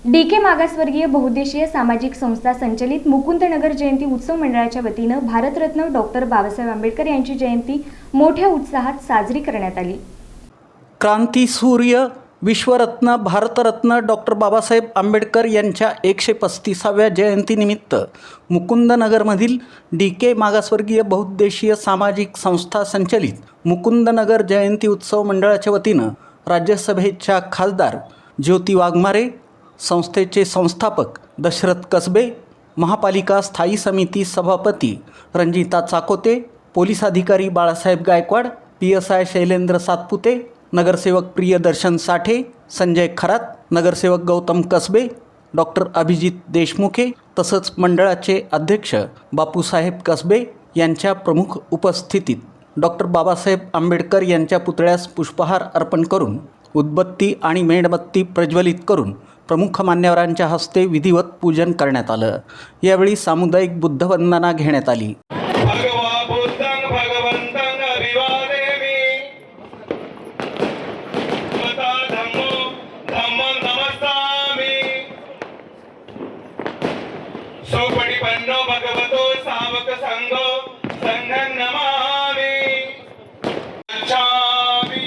DK मागासवर्गीय बहुउद्देशीय सामाजिक संस्था संचलित मुकुंदनगर जयंती उत्सव मंडळाच्या वतीनं भारतरत्न डॉक्टर बाबासाहेब आंबेडकर यांची जयंती मोठ्या उत्साहात साजरी करण्यात आली। क्रांतीसूर्य विश्वरत्न भारतरत्न डॉक्टर बाबासाहेब आंबेडकर यांच्या 135व्या जयंतीनिमित्त मुकुंदनगरमधील डीके मागासवर्गीय बहुउद्देशीय सामाजिक संस्था संचलित मुकुंदनगर जयंती उत्सव मंडळाच्या वतीनं राज्यसभेच्या खासदार ज्योती वाघमारे, संस्थेचे संस्थापक दशरथ कसबे, महापालिका स्थायी समिती सभापती रणजिता चाकोते, पोलीस अधिकारी बाळासाहेब गायकवाड, PSI शैलेंद्र सातपुते, नगरसेवक प्रियदर्शन साठे, संजय खरात, नगरसेवक गौतम कसबे, डॉक्टर अभिजित देशमुखे तसंच मंडळाचे अध्यक्ष बापूसाहेब कसबे यांच्या प्रमुख उपस्थितीत डॉक्टर बाबासाहेब आंबेडकर यांच्या पुतळ्यास पुष्पहार अर्पण करून उदबत्ती आणि मेणबत्ती प्रज्वलित करून प्रमुख मान्यवरांच्या हस्ते विधिवत पूजन करण्यात आलं। यावेळी सामुदायिक बुद्धवंदना घेण्यात आली। भगवतो सावक संगो संघं नमामि गच्छामि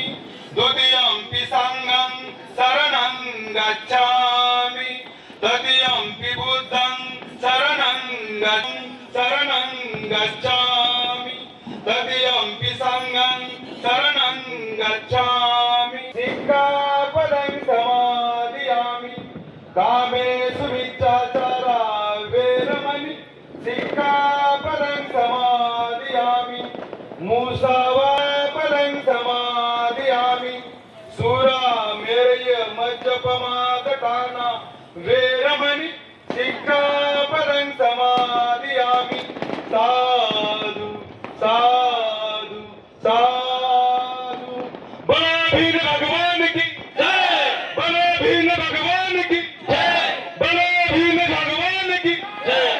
द्वितीयंपि संघं शरणं गच्छामि तृतीयंपि बुद्धं शरणं गच्छामि तृतीयंपि संघं शरणं गच्छामि सिक्खापदं समादयामि कामेषु मिथ्याचारा सिक्खापदं समादयामि मुसावापदं समादयामि सुरामेरय मज्जपमादकाना वेरमणि सिक्खापदं समादयामि साधु साधु साधु। बोलो भीम भगवान की जय, बोलो भीम भगवान की जय, बोलो भीम भगवान की जय।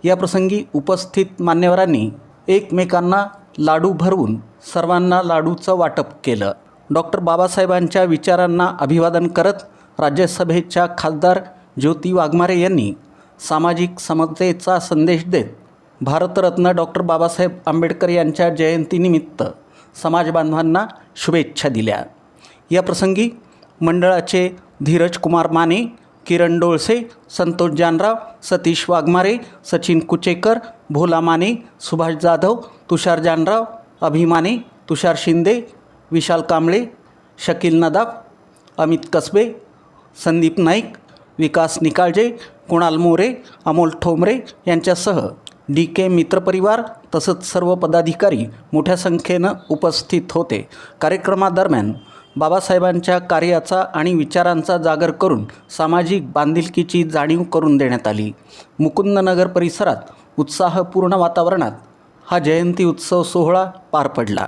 या प्रसंगी उपस्थित मान्यवरांनी एकमेकांना लाडू भरवून सर्वांना लाडूचं वाटप केलं। डॉक्टर बाबासाहेबांच्या विचारांना अभिवादन करत राज्यसभेच्या खासदार ज्योती वाघमारे यांनी सामाजिक समतेचा संदेश देत भारतरत्न डॉक्टर बाबासाहेब आंबेडकर यांच्या जयंतीनिमित्त समाजबांधवांना शुभेच्छा दिल्या। या प्रसंगी मंडळाचे धीरज कुमार माने, किरण डोळसे, संतोष जानराव, सतीश वाघमारे, सचिन कुचेकर, भोला माने, सुभाष जाधव, तुषार जानराव, अभिमाने, तुषार शिंदे, विशाल कांबळे, शकील नदाफ, अमित कसबे, संदीप नाईक, विकास निकाळजे, कुणाल मोरे, अमोल ठोंबरे यांच्यासह डीके मित्रपरिवार तसंच सर्व पदाधिकारी मोठ्या संख्येनं उपस्थित होते। कार्यक्रमादरम्यान बाबासाहेबांच्या कार्याचा आणि विचारांचा जागर करून सामाजिक बांधिलकीची जाणीव करून देण्यात आली। मुकुंदनगर परिसरात उत्साहपूर्ण वातावरणात हा जयंती उत्सव सोहळा पार पडला।